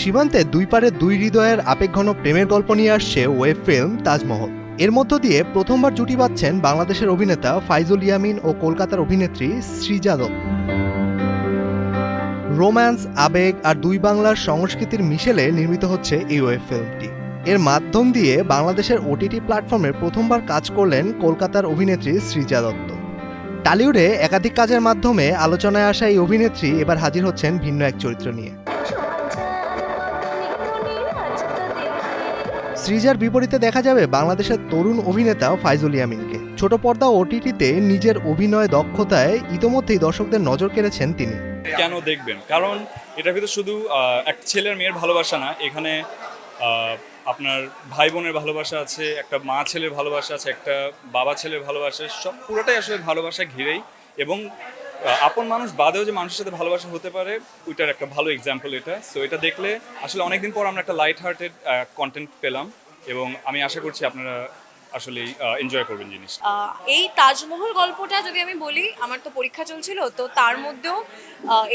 সীমান্তে দুই পারে দুই হৃদয়ের আবেগঘন প্রেমের গল্প নিয়ে আসছে ওয়েব ফিল্ম তাজমহল। এর মধ্য দিয়ে প্রথমবার জুটি বাঁধছেন বাংলাদেশের অভিনেতা ফাইজুল ইয়ামিন ও কলকাতার অভিনেত্রী সৃজা দত্ত। রোম্যান্স, আবেগ আর দুই বাংলার সংস্কৃতির মিশেলে নির্মিত হচ্ছে এই ওয়েব ফিল্মটি। এর মাধ্যম দিয়ে বাংলাদেশের ওটিটি প্ল্যাটফর্মে প্রথমবার কাজ করলেন কলকাতার অভিনেত্রী সৃজা দত্ত। টলিউডে একাধিক কাজের মাধ্যমে আলোচনায় আসা এই অভিনেত্রী এবার হাজির হচ্ছেন ভিন্ন এক চরিত্র নিয়ে। সৃজার বিপরীতে দেখা যাবে বাংলাদেশের তরুণ অভিনেতা ফাইজুল ইয়ামিনকে। ছোট পর্দা ওটিটিতে নিজের অভিনয় দক্ষতায় ইতোমধ্যেই দর্শকদের নজর কেড়েছেন তিনি। কেন দেখবেন? কারণ এটার ভিতরে শুধু এক ছেলের মেয়ের ভালোবাসা না, এখানে আপনার ভাই বোনের ভালোবাসা আছে, একটা মা ছেলের ভালোবাসা আছে, একটা বাবা ছেলের ভালোবাসা, সব পুরোটাই আসলে ভালোবাসা ঘিরেই। এবং আপন মানুষ বাদেও যে মানুষের সাথে ভালোবাসা হতে পারে, ওইটার একটা ভালো এক্সাম্পল এটা। সো এটা দেখলে আসলে অনেকদিন পর আমরা একটা লাইট হার্টেড কন্টেন্ট পেলাম এবং আমি আশা করছি আপনারা আসলে এনজয় করবেন জিনিস। এই তাজমহল গল্পটা যদি আমি বলি, আমার তো পরীক্ষা চলছিল, তো তার মধ্যেও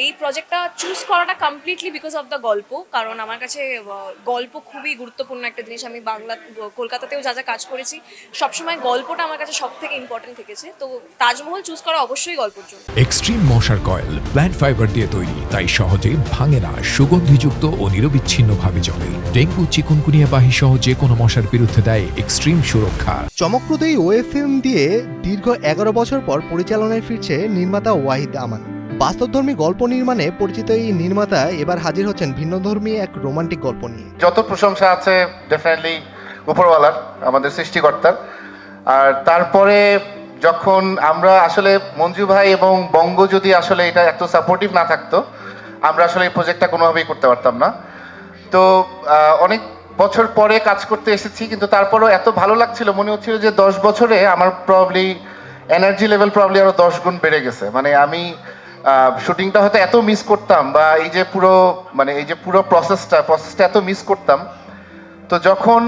এই প্রজেক্টটা চুজ করাটা কমপ্লিটলি বিকজ অফ দ্য গল্প। কারণ আমার কাছে গল্প খুবই গুরুত্বপূর্ণ একটা জিনিস। আমি কলকাতাতেও যা যা কাজ করেছি, সবসময় গল্পটা আমার কাছে সব থেকে ইম্পর্টেন্ট থেকেছে। তো তাজমহল চুজ করা অবশ্যই গল্পের জন্য। এক্সট্রিম মশার কয়েল প্ল্যান্ট ফাইবার দিয়ে তৈরি, তাই সহজে ভাঙে না, সুগন্ধিযুক্ত ও নিরবিচ্ছিন্নভাবে জ্বলে। ডেঙ্গু, চিকুনগুনিয়া বাহি সহ যে কোনো মশার বিরুদ্ধে দেয় এক্সট্রিম সুরক্ষা। চমকপ্রদ এই ওয়েব ফিল্ম দিয়ে দীর্ঘ 11 বছর পর পরিচালনায় ফিরছে নির্মাতা ওয়াহিদ আমান। বাস্তবধর্মী গল্প নির্মাণে পরিচিত এই নির্মাতা এবার হাজির হচ্ছেন ভিন্নধর্মী এক রোমান্টিক গল্প নিয়ে। যত প্রশংসা আছে ডেফিনেটলি উপরওয়ালার, আমাদের সৃষ্টিকর্তার। আর তারপরে যখন আমরা আসলে মঞ্জু ভাই এবং বঙ্গ যদি আসলে এটা এত সাপোর্টিভ না থাকতো, আমরা আসলে এই প্রজেক্টটা কোনোভাবেই করতে পারতাম না। তো অনেক বছর পরে কাজ করতে এসেছি, কিন্তু তারপরেও এত ভালো লাগছিল, মনে হচ্ছিল যে 10 বছরে আমার প্রবলি এনার্জি লেভেল প্রবলি আরো 10 গুণ বেড়ে গেছে। মানে আমি শুটিংটা হয়তো এত মিস করতাম, বা এই যে পুরো প্রসেসটা এত মিস করতাম। তো যখন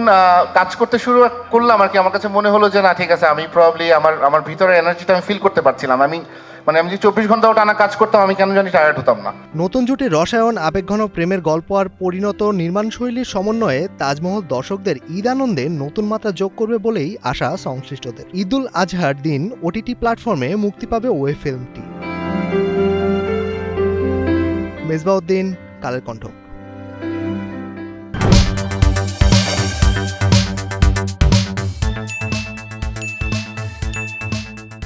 কাজ করতে শুরু করলাম আর কি, আমার কাছে মনে হলো যে না, ঠিক আছে, আমি প্রবলি আমার ভিতরে এনার্জিটা আমি ফিল করতে পারছিলাম। আমি যে 24 ঘন্টাও টানা কাজ করতাম, আমি কেন জানি টায়ার্ড হতাম না। নতুন জুটির রসায়ন, আবেগঘন প্রেমের গল্প আর পরিণত নির্মাণশৈলীর সমন্বয়ে তাজমহল দর্শকদের ঈদ আনন্দে নতুন মাত্রা যোগ করবে বলেই আশা সংশ্লিষ্টদের। ঈদুল আজহার দিন ওটিটি প্ল্যাটফর্মে মুক্তি পাবে ওয়েব ফিল্মটি। মেজবাউদ্দিন, কালের কণ্ঠ।